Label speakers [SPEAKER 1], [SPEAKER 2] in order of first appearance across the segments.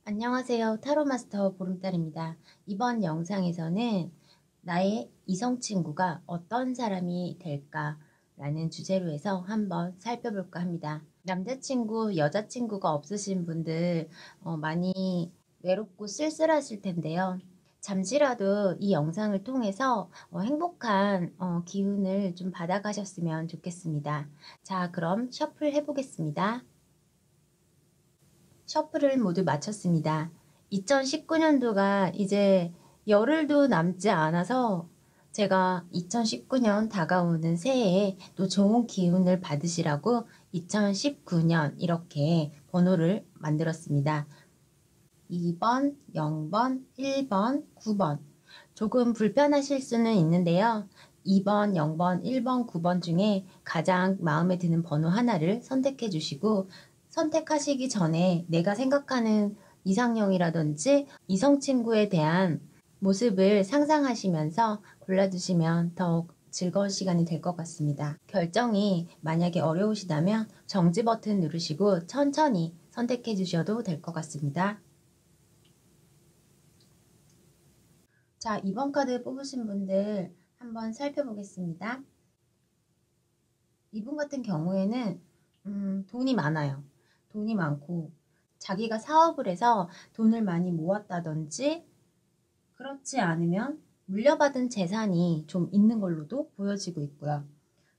[SPEAKER 1] 안녕하세요. 타로마스터 보름달입니다. 이번 영상에서는 나의 이성 친구가 어떤 사람이 될까? 라는 주제로 해서 한번 살펴볼까 합니다. 남자친구, 여자친구가 없으신 분들 많이 외롭고 쓸쓸하실 텐데요. 잠시라도 이 영상을 통해서 행복한 기운을 좀 받아가셨으면 좋겠습니다. 자, 그럼 셔플 해보겠습니다. 셔플을 모두 마쳤습니다. 2019년도가 이제 열흘도 남지 않아서 제가 2019년 다가오는 새해에 또 좋은 기운을 받으시라고 2019년 이렇게 번호를 만들었습니다. 2번, 0번, 1번, 9번. 조금 불편하실 수는 있는데요. 2번, 0번, 1번, 9번 중에 가장 마음에 드는 번호 하나를 선택해 주시고 선택하시기 전에 내가 생각하는 이상형이라든지 이성 친구에 대한 모습을 상상하시면서 골라주시면 더욱 즐거운 시간이 될 것 같습니다. 결정이 만약에 어려우시다면 정지 버튼 누르시고 천천히 선택해 주셔도 될 것 같습니다. 자, 2번 카드 뽑으신 분들 한번 살펴보겠습니다. 이분 같은 경우에는 돈이 많아요. 돈이 많고 자기가 사업을 해서 돈을 많이 모았다든지 그렇지 않으면 물려받은 재산이 좀 있는 걸로도 보여지고 있고요.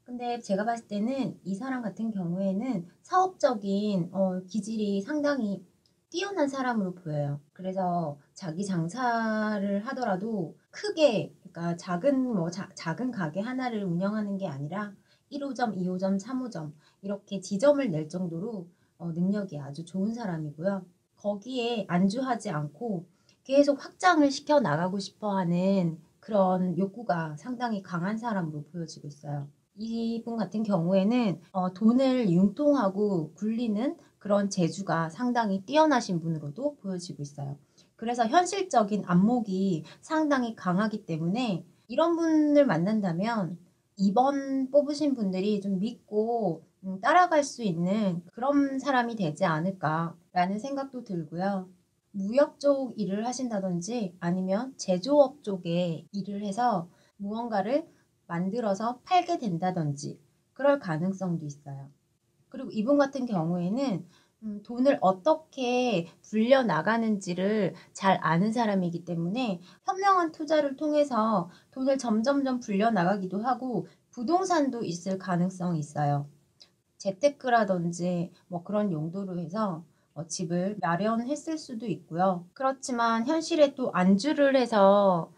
[SPEAKER 1] 근데 제가 봤을 때는 이 사람 같은 경우에는 사업적인 기질이 상당히 뛰어난 사람으로 보여요. 그래서 자기 장사를 하더라도 크게, 그러니까 작은 가게 하나를 운영하는 게 아니라 1호점, 2호점, 3호점 이렇게 지점을 낼 정도로 능력이 아주 좋은 사람이고요. 거기에 안주하지 않고 계속 확장을 시켜 나가고 싶어 하는 그런 욕구가 상당히 강한 사람으로 보여지고 있어요. 이분 같은 경우에는 돈을 융통하고 굴리는 그런 재주가 상당히 뛰어나신 분으로도 보여지고 있어요. 그래서 현실적인 안목이 상당히 강하기 때문에 이런 분을 만난다면 2번 뽑으신 분들이 좀 믿고 따라갈 수 있는 그런 사람이 되지 않을까라는 생각도 들고요. 무역 쪽 일을 하신다든지 아니면 제조업 쪽에 일을 해서 무언가를 만들어서 팔게 된다든지 그럴 가능성도 있어요. 그리고 이분 같은 경우에는 돈을 어떻게 불려 나가는지를 잘 아는 사람이기 때문에 현명한 투자를 통해서 돈을 점점점 불려 나가기도 하고 부동산도 있을 가능성이 있어요. 재테크라든지 뭐 그런 용도로 해서 집을 마련했을 수도 있고요. 그렇지만 현실에 또 안주를 해서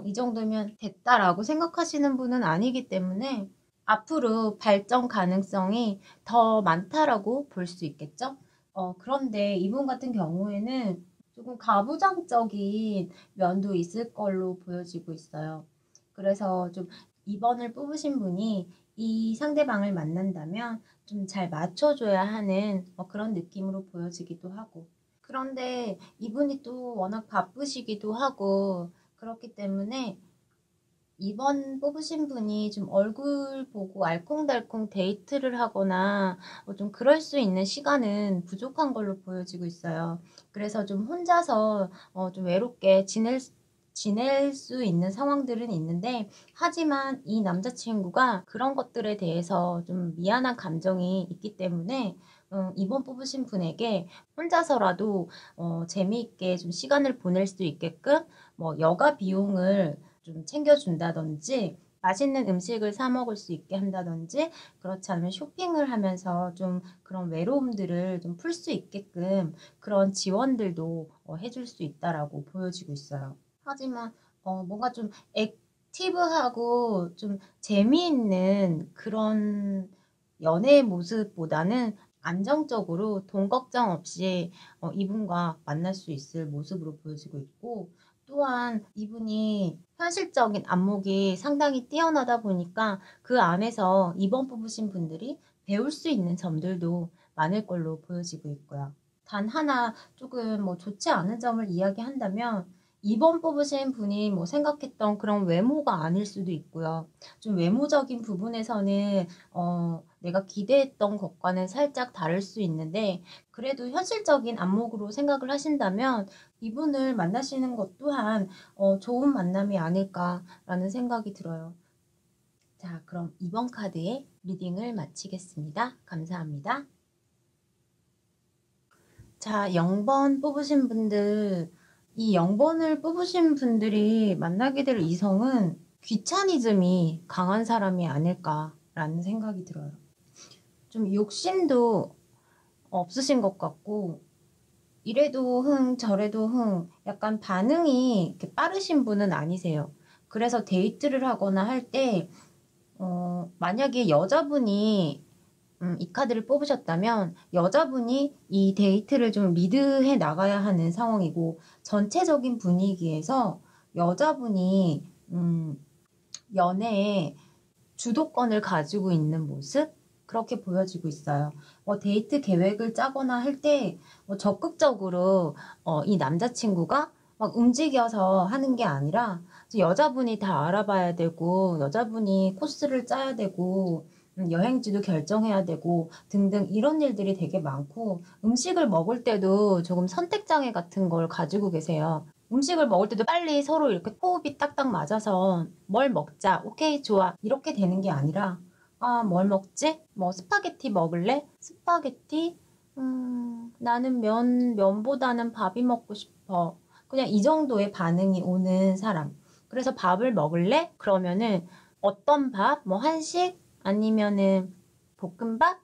[SPEAKER 1] 이 정도면 됐다라고 생각하시는 분은 아니기 때문에 앞으로 발전 가능성이 더 많다라고 볼 수 있겠죠. 그런데 이분 같은 경우에는 조금 가부장적인 면도 있을 걸로 보여지고 있어요. 그래서 좀 2번을 뽑으신 분이 이 상대방을 만난다면 좀 잘 맞춰줘야 하는 그런 느낌으로 보여지기도 하고. 그런데 이분이 또 워낙 바쁘시기도 하고 그렇기 때문에 2번 뽑으신 분이 좀 얼굴 보고 알콩달콩 데이트를 하거나 좀 그럴 수 있는 시간은 부족한 걸로 보여지고 있어요. 그래서 좀 혼자서 좀 외롭게 지낼 수 있는 상황들은 있는데, 하지만 이 남자친구가 그런 것들에 대해서 좀 미안한 감정이 있기 때문에 2번 뽑으신 분에게 혼자서라도 재미있게 좀 시간을 보낼 수 있게끔 뭐 여가 비용을 좀 챙겨준다든지 맛있는 음식을 사 먹을 수 있게 한다든지 그렇지 않으면 쇼핑을 하면서 좀 그런 외로움들을 좀 풀 수 있게끔 그런 지원들도 해줄 수 있다라고 보여지고 있어요. 하지만 뭔가 좀 액티브하고 좀 재미있는 그런 연애의 모습보다는 안정적으로 돈 걱정 없이 이분과 만날 수 있을 모습으로 보여지고 있고, 또한 이분이 현실적인 안목이 상당히 뛰어나다 보니까 그 안에서 2번 뽑으신 분들이 배울 수 있는 점들도 많을 걸로 보여지고 있고요. 단 하나 조금 뭐 좋지 않은 점을 이야기한다면 2번 뽑으신 분이 뭐 생각했던 그런 외모가 아닐 수도 있고요. 좀 외모적인 부분에서는 내가 기대했던 것과는 살짝 다를 수 있는데 그래도 현실적인 안목으로 생각을 하신다면 이분을 만나시는 것 또한 좋은 만남이 아닐까라는 생각이 들어요. 자, 그럼 이번 카드의 리딩을 마치겠습니다. 감사합니다. 자, 0번 뽑으신 분들, 이 0번을 뽑으신 분들이 만나게 될 이성은 귀차니즘이 강한 사람이 아닐까라는 생각이 들어요. 좀 욕심도 없으신 것 같고, 이래도 흥, 저래도 흥, 약간 반응이 이렇게 빠르신 분은 아니세요. 그래서 데이트를 하거나 할 때, 만약에 여자분이 이 카드를 뽑으셨다면 여자분이 이 데이트를 좀 리드해 나가야 하는 상황이고 전체적인 분위기에서 여자분이 연애에 주도권을 가지고 있는 모습? 그렇게 보여지고 있어요. 데이트 계획을 짜거나 할 때 적극적으로 이 남자친구가 막 움직여서 하는 게 아니라 여자분이 다 알아봐야 되고 여자분이 코스를 짜야 되고 여행지도 결정해야 되고 등등 이런 일들이 되게 많고 음식을 먹을 때도 조금 선택장애 같은 걸 가지고 계세요. 음식을 먹을 때도 빨리 서로 이렇게 호흡이 딱딱 맞아서 뭘 먹자, 오케이, 좋아 이렇게 되는 게 아니라 뭘 먹지? 뭐 스파게티 먹을래? 스파게티? 나는 면보다는 밥이 먹고 싶어. 그냥 이 정도의 반응이 오는 사람. 그래서 밥을 먹을래? 그러면은 어떤 밥? 뭐 한식? 아니면은 볶음밥?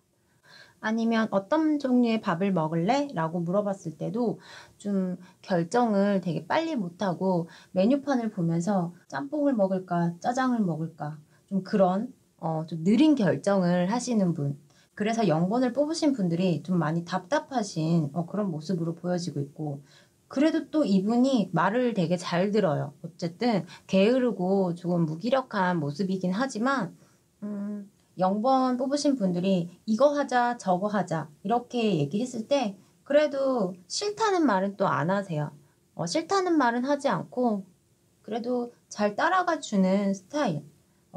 [SPEAKER 1] 아니면 어떤 종류의 밥을 먹을래? 라고 물어봤을 때도 좀 결정을 되게 빨리 못하고 메뉴판을 보면서 짬뽕을 먹을까? 짜장을 먹을까? 좀 그런 좀 느린 결정을 하시는 분. 그래서 0번을 뽑으신 분들이 좀 많이 답답하신 그런 모습으로 보여지고 있고 그래도 또 이분이 말을 되게 잘 들어요. 어쨌든 게으르고 조금 무기력한 모습이긴 하지만 0번 뽑으신 분들이 이거 하자 저거 하자 이렇게 얘기했을 때 그래도 싫다는 말은 또 안 하세요. 싫다는 말은 하지 않고 그래도 잘 따라가 주는 스타일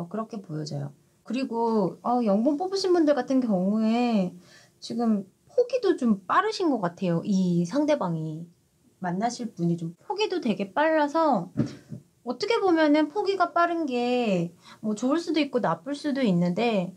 [SPEAKER 1] 그렇게 보여져요. 그리고 0번 뽑으신 분들 같은 경우에 지금 포기도 좀 빠르신 것 같아요. 이 상대방이 만나실 분이 좀 포기도 되게 빨라서 어떻게 보면은 포기가 빠른 게 뭐 좋을 수도 있고 나쁠 수도 있는데,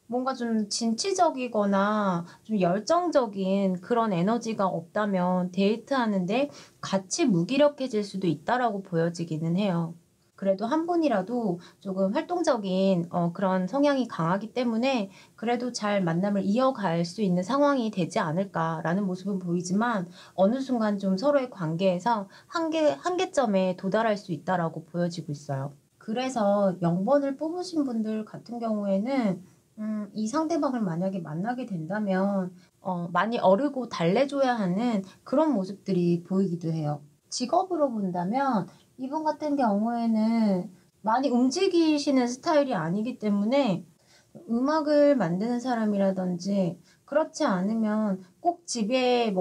[SPEAKER 1] 뭔가 좀 진취적이거나 좀 열정적인 그런 에너지가 없다면 데이트하는데 같이 무기력해질 수도 있다라고 보여지기는 해요. 그래도 한 분이라도 조금 활동적인 그런 성향이 강하기 때문에 그래도 잘 만남을 이어갈 수 있는 상황이 되지 않을까라는 모습은 보이지만 어느 순간 좀 서로의 관계에서 한계점에 도달할 수 있다라고 보여지고 있어요. 그래서 0번을 뽑으신 분들 같은 경우에는 이 상대방을 만약에 만나게 된다면 많이 어르고 달래줘야 하는 그런 모습들이 보이기도 해요. 직업으로 본다면 이분 같은 경우에는 많이 움직이시는 스타일이 아니기 때문에 음악을 만드는 사람이라든지 그렇지 않으면 꼭 집에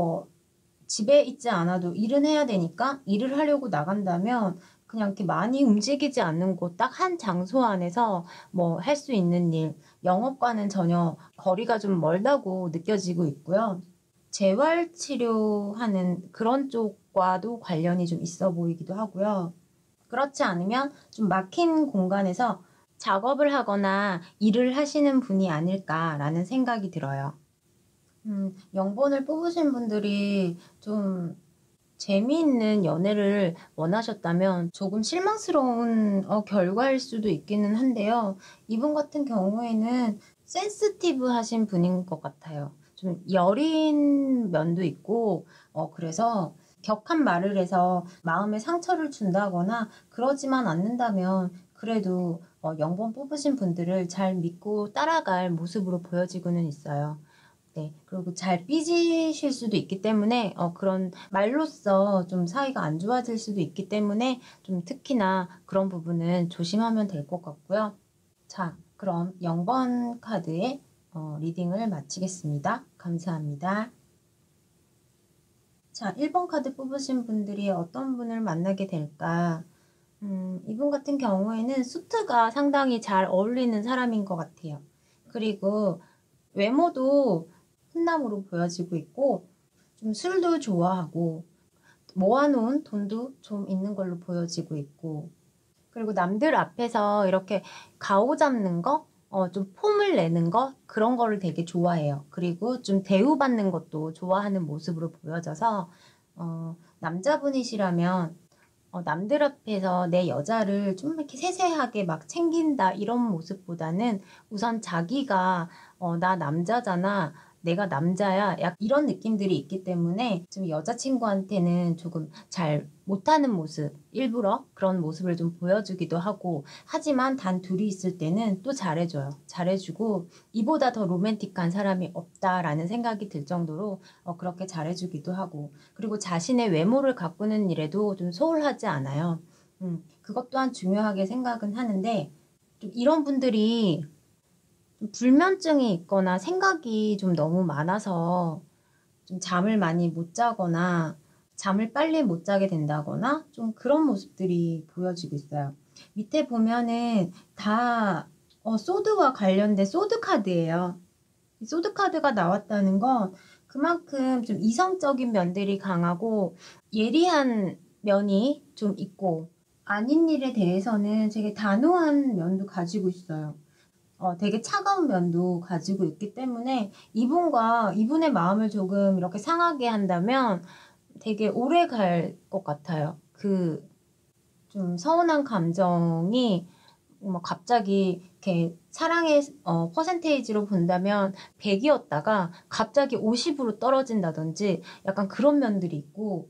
[SPEAKER 1] 있지 않아도 일은 해야 되니까 일을 하려고 나간다면 그냥 이렇게 많이 움직이지 않는 곳 딱 한 장소 안에서 뭐 할 수 있는 일, 영업과는 전혀 거리가 좀 멀다고 느껴지고 있고요. 재활 치료하는 그런 쪽과도 관련이 좀 있어 보이기도 하고요. 그렇지 않으면 좀 막힌 공간에서 작업을 하거나 일을 하시는 분이 아닐까라는 생각이 들어요. 0번을 뽑으신 분들이 좀 재미있는 연애를 원하셨다면 조금 실망스러운 결과일 수도 있기는 한데요. 이분 같은 경우에는 센시티브 하신 분인 것 같아요. 좀 여린 면도 있고, 그래서 격한 말을 해서 마음에 상처를 준다거나 그러지만 않는다면 그래도 0번 뽑으신 분들을 잘 믿고 따라갈 모습으로 보여지고는 있어요. 네. 그리고 잘 삐지실 수도 있기 때문에 그런 말로써 좀 사이가 안 좋아질 수도 있기 때문에 좀 특히나 그런 부분은 조심하면 될 것 같고요. 자, 그럼 0번 카드의 리딩을 마치겠습니다. 감사합니다. 자, 1번 카드 뽑으신 분들이 어떤 분을 만나게 될까? 이분 같은 경우에는 수트가 상당히 잘 어울리는 사람인 것 같아요. 그리고 외모도 훈남으로 보여지고 있고 좀 술도 좋아하고 모아놓은 돈도 좀 있는 걸로 보여지고 있고 그리고 남들 앞에서 이렇게 가오잡는 거, 좀 폼을 내는 거 그런 거를 되게 좋아해요. 그리고 좀 대우받는 것도 좋아하는 모습으로 보여져서 남자분이시라면 남들 앞에서 내 여자를 좀 이렇게 세세하게 막 챙긴다 이런 모습보다는 우선 자기가 나 남자잖아. 내가 남자야. 약 이런 느낌들이 있기 때문에 좀 여자친구한테는 조금 잘 못하는 모습, 일부러 그런 모습을 좀 보여주기도 하고 하지만 단 둘이 있을 때는 또 잘해줘요. 잘해주고 이보다 더 로맨틱한 사람이 없다라는 생각이 들 정도로 그렇게 잘해주기도 하고 그리고 자신의 외모를 가꾸는 일에도 좀 소홀하지 않아요. 그것 또한 중요하게 생각은 하는데 좀 이런 분들이 좀 불면증이 있거나 생각이 좀 너무 많아서 좀 잠을 많이 못 자거나 잠을 빨리 못 자게 된다거나 좀 그런 모습들이 보여지고 있어요. 밑에 보면은 다 소드와 관련된 소드 카드예요. 이 소드 카드가 나왔다는 건 그만큼 좀 이성적인 면들이 강하고 예리한 면이 좀 있고 아닌 일에 대해서는 되게 단호한 면도 가지고 있어요. 되게 차가운 면도 가지고 있기 때문에 이분의 마음을 조금 이렇게 상하게 한다면 되게 오래 갈 것 같아요. 그 좀 서운한 감정이 뭐 갑자기 이렇게 사랑의 퍼센테이지로 본다면 100이었다가 갑자기 50으로 떨어진다든지 약간 그런 면들이 있고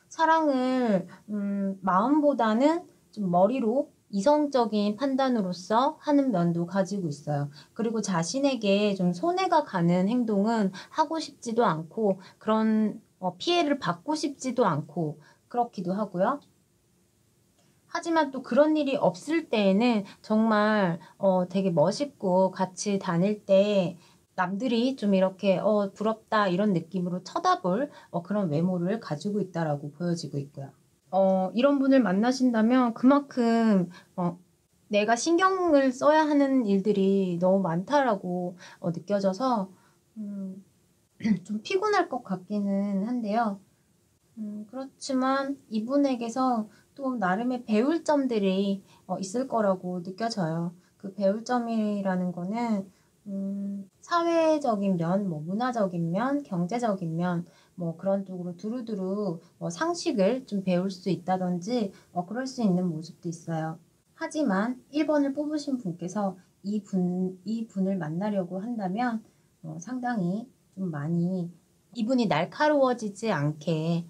[SPEAKER 1] 사랑을 마음보다는 좀 머리로 이성적인 판단으로서 하는 면도 가지고 있어요. 그리고 자신에게 좀 손해가 가는 행동은 하고 싶지도 않고 그런 피해를 받고 싶지도 않고 그렇기도 하고요. 하지만 또 그런 일이 없을 때에는 정말 되게 멋있고 같이 다닐 때 남들이 좀 이렇게 부럽다 이런 느낌으로 쳐다볼 그런 외모를 가지고 있다라고 보여지고 있고요. 이런 분을 만나신다면 그만큼 내가 신경을 써야 하는 일들이 너무 많다라고 느껴져서 좀 피곤할 것 같기는 한데요. 그렇지만 이분에게서 또 나름의 배울 점들이 있을 거라고 느껴져요. 그 배울 점이라는 거는 사회적인 면, 뭐 문화적인 면, 경제적인 면, 뭐 그런 쪽으로 두루두루 상식을 좀 배울 수 있다든지 그럴 수 있는 모습도 있어요. 하지만 1번을 뽑으신 분께서 이분을 만나려고 한다면 상당히 좀 많이 이분이 날카로워지지 않게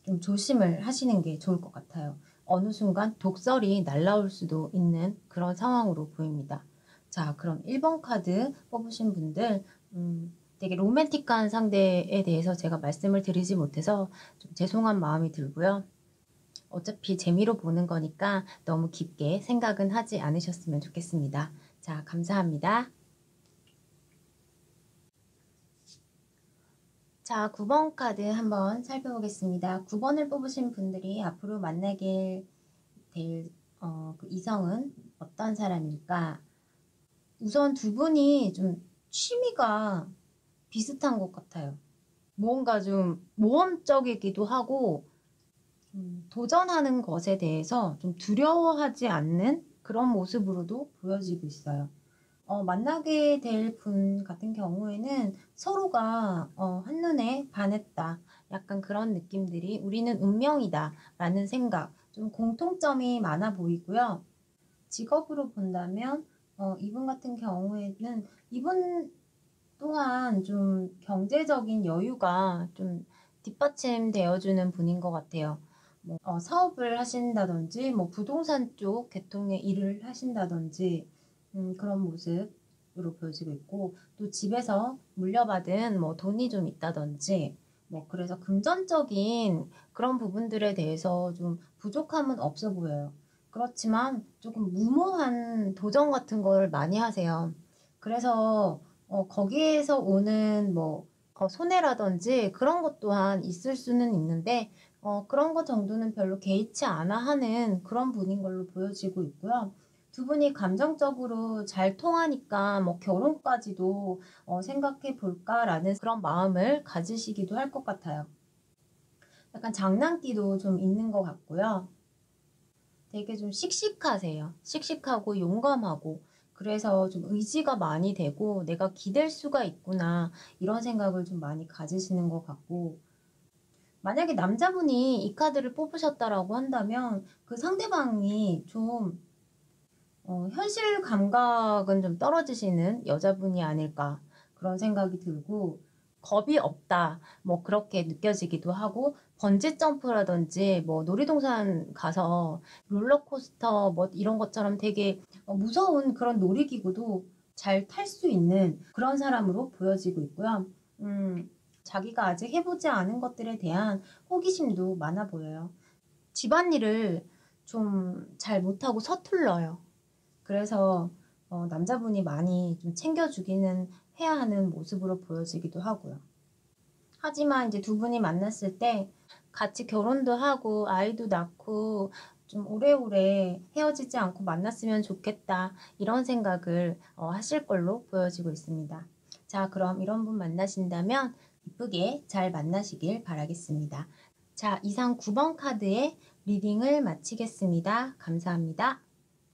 [SPEAKER 1] 좀 조심을 하시는 게 좋을 것 같아요. 어느 순간 독설이 날라올 수도 있는 그런 상황으로 보입니다. 자, 그럼 1번 카드 뽑으신 분들 되게 로맨틱한 상대에 대해서 제가 말씀을 드리지 못해서 좀 죄송한 마음이 들고요. 어차피 재미로 보는 거니까 너무 깊게 생각은 하지 않으셨으면 좋겠습니다. 자, 감사합니다. 자, 9번 카드 한번 살펴보겠습니다. 9번을 뽑으신 분들이 앞으로 만나게 될 그 이성은 어떤 사람일까? 우선 두 분이 좀 취미가 비슷한 것 같아요. 뭔가 좀 모험적이기도 하고 도전하는 것에 대해서 좀 두려워하지 않는 그런 모습으로도 보여지고 있어요. 만나게 될 분 같은 경우에는 서로가 한눈에 반했다. 약간 그런 느낌들이 우리는 운명이다 라는 생각, 좀 공통점이 많아 보이고요. 직업으로 본다면 이분 같은 경우에는 이분 또한 좀 경제적인 여유가 좀 뒷받침되어주는 분인 것 같아요. 뭐, 사업을 하신다든지, 뭐, 부동산 쪽 계통의 일을 하신다든지, 그런 모습으로 보여지고 있고, 또 집에서 물려받은 뭐 돈이 좀 있다든지, 뭐, 그래서 금전적인 그런 부분들에 대해서 좀 부족함은 없어 보여요. 그렇지만 조금 무모한 도전 같은 걸 많이 하세요. 그래서 거기에서 오는 뭐 손해라든지 그런 것 또한 있을 수는 있는데 그런 것 정도는 별로 개의치 않아 하는 그런 분인 걸로 보여지고 있고요. 두 분이 감정적으로 잘 통하니까 뭐 결혼까지도 생각해 볼까라는 그런 마음을 가지시기도 할 것 같아요. 약간 장난기도 좀 있는 것 같고요. 되게 좀 씩씩하세요. 씩씩하고 용감하고 그래서 좀 의지가 많이 되고 내가 기댈 수가 있구나 이런 생각을 좀 많이 가지시는 것 같고 만약에 남자분이 이 카드를 뽑으셨다라고 한다면 그 상대방이 좀 현실 감각은 좀 떨어지시는 여자분이 아닐까 그런 생각이 들고 겁이 없다 뭐 그렇게 느껴지기도 하고 번지 점프라든지 뭐 놀이동산 가서 롤러코스터 뭐 이런 것처럼 되게 무서운 그런 놀이기구도 잘 탈 수 있는 그런 사람으로 보여지고 있고요. 자기가 아직 해보지 않은 것들에 대한 호기심도 많아 보여요. 집안일을 좀 잘 못하고 서툴러요. 그래서 남자분이 많이 좀 챙겨주기는 해야 하는 모습으로 보여지기도 하고요. 하지만 이제 두 분이 만났을 때 같이 결혼도 하고 아이도 낳고 좀 오래오래 헤어지지 않고 만났으면 좋겠다 이런 생각을 하실 걸로 보여지고 있습니다. 자, 그럼 이런 분 만나신다면 이쁘게 잘 만나시길 바라겠습니다. 자, 이상 9번 카드의 리딩을 마치겠습니다. 감사합니다.